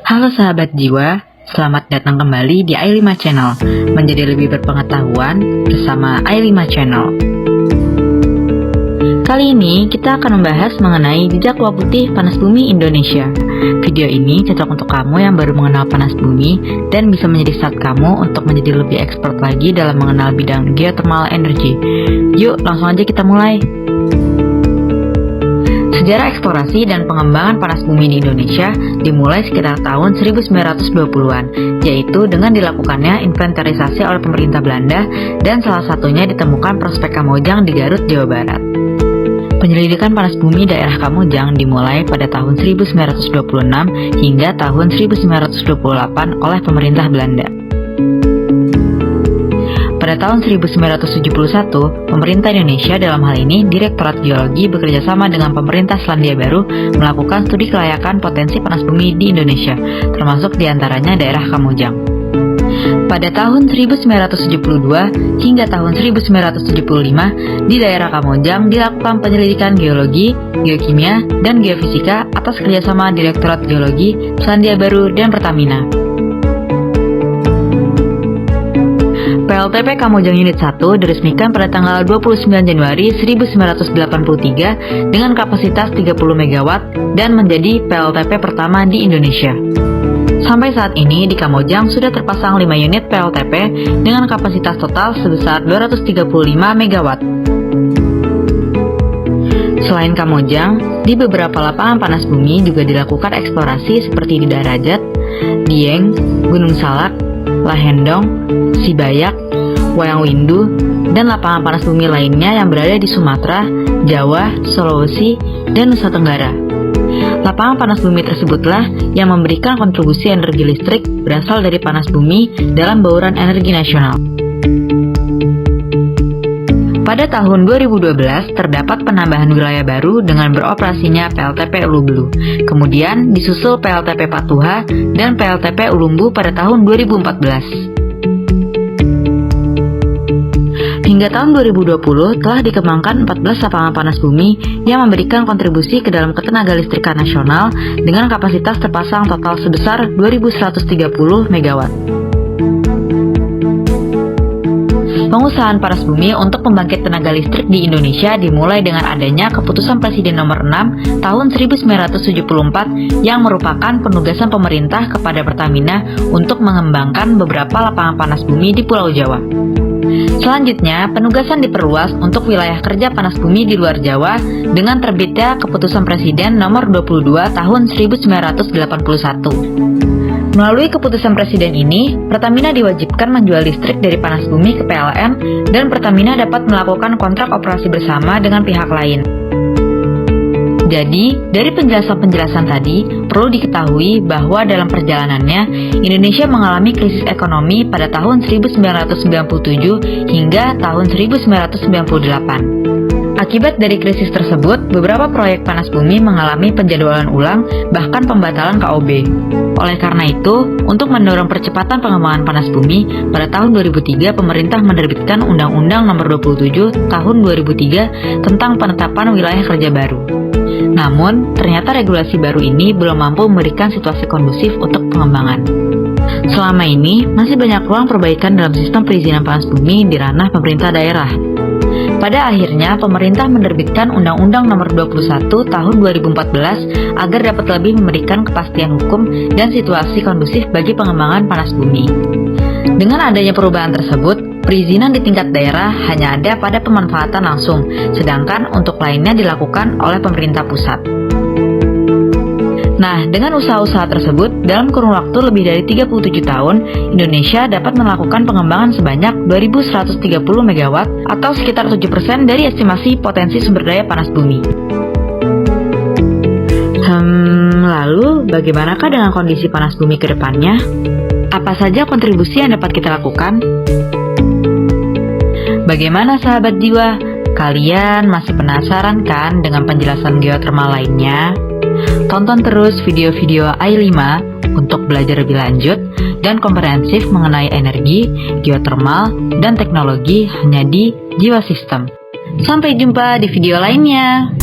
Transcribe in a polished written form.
Halo sahabat jiwa, selamat datang kembali di i5 Channel, menjadi lebih berpengetahuan bersama i5 Channel. Kali ini kita akan membahas mengenai jejak uap putih panas bumi Indonesia. Video ini cocok untuk kamu yang baru mengenal panas bumi dan bisa menjadi start kamu untuk menjadi lebih expert lagi dalam mengenal bidang geothermal energy. Yuk langsung aja kita mulai. Sejarah eksplorasi dan pengembangan panas bumi di Indonesia dimulai sekitar tahun 1920-an, yaitu dengan dilakukannya inventarisasi oleh pemerintah Belanda dan salah satunya ditemukan prospek Kamojang di Garut, Jawa Barat. Penyelidikan panas bumi daerah Kamojang dimulai pada tahun 1926 hingga tahun 1928 oleh pemerintah Belanda. Pada tahun 1971, pemerintah Indonesia dalam hal ini Direktorat Geologi bekerjasama dengan pemerintah Selandia Baru melakukan studi kelayakan potensi panas bumi di Indonesia, termasuk diantaranya daerah Kamojang. Pada tahun 1972 hingga tahun 1975, di daerah Kamojang dilakukan penyelidikan geologi, geokimia, dan geofisika atas kerjasama Direktorat Geologi, Selandia Baru, dan Pertamina. PLTP Kamojang Unit 1 diresmikan pada tanggal 29 Januari 1983 dengan kapasitas 30 MW dan menjadi PLTP pertama di Indonesia. Sampai saat ini di Kamojang sudah terpasang 5 unit PLTP dengan kapasitas total sebesar 235 MW. Selain Kamojang, di beberapa lapangan panas bumi juga dilakukan eksplorasi seperti di Darajat, Dieng, Gunung Salak, Lahendong, Sibayak, Wayang Windu, dan lapangan panas bumi lainnya yang berada di Sumatera, Jawa, Sulawesi, dan Nusa Tenggara. Lapangan panas bumi tersebutlah yang memberikan kontribusi energi listrik berasal dari panas bumi dalam bauran energi nasional. Pada tahun 2012 terdapat penambahan wilayah baru dengan beroperasinya PLTP Ulubelu. Kemudian disusul PLTP Patuha dan PLTP Ulumbu pada tahun 2014. Hingga tahun 2020 telah dikembangkan 14 lapangan panas bumi yang memberikan kontribusi ke dalam ketenaga listrikan nasional dengan kapasitas terpasang total sebesar 2.130 MW. Pengusahaan panas bumi untuk pembangkit tenaga listrik di Indonesia dimulai dengan adanya Keputusan Presiden Nomor 6 Tahun 1974 yang merupakan penugasan pemerintah kepada Pertamina untuk mengembangkan beberapa lapangan panas bumi di Pulau Jawa. Selanjutnya, penugasan diperluas untuk wilayah kerja panas bumi di luar Jawa dengan terbitnya Keputusan Presiden Nomor 22 Tahun 1981. Melalui keputusan Presiden ini, Pertamina diwajibkan menjual listrik dari panas bumi ke PLN dan Pertamina dapat melakukan kontrak operasi bersama dengan pihak lain. Jadi, dari penjelasan-penjelasan tadi, perlu diketahui bahwa dalam perjalanannya, Indonesia mengalami krisis ekonomi pada tahun 1997 hingga tahun 1998. Akibat dari krisis tersebut, beberapa proyek panas bumi mengalami penjadwalan ulang, bahkan pembatalan KOB. Oleh karena itu, untuk mendorong percepatan pengembangan panas bumi, pada tahun 2003 pemerintah menerbitkan Undang-Undang Nomor 27 Tahun 2003 tentang penetapan wilayah kerja baru. Namun, ternyata regulasi baru ini belum mampu memberikan situasi kondusif untuk pengembangan. Selama ini, masih banyak ruang perbaikan dalam sistem perizinan panas bumi di ranah pemerintah daerah. Pada akhirnya, pemerintah menerbitkan Undang-Undang Nomor 21 Tahun 2014 agar dapat lebih memberikan kepastian hukum dan situasi kondusif bagi pengembangan panas bumi. Dengan adanya perubahan tersebut, perizinan di tingkat daerah hanya ada pada pemanfaatan langsung, sedangkan untuk lainnya dilakukan oleh pemerintah pusat. Nah, dengan usaha-usaha tersebut, dalam kurun waktu lebih dari 37 tahun, Indonesia dapat melakukan pengembangan sebanyak 2.130 MW atau sekitar 7% dari estimasi potensi sumber daya panas bumi. Lalu bagaimanakah dengan kondisi panas bumi ke depannya? Apa saja kontribusi yang dapat kita lakukan? Bagaimana sahabat jiwa? Kalian masih penasaran kan dengan penjelasan geothermal lainnya? Tonton terus video-video i5 untuk belajar lebih lanjut dan komprehensif mengenai energi, geothermal, dan teknologi hanya di Jiwa Sistem. Sampai jumpa di video lainnya.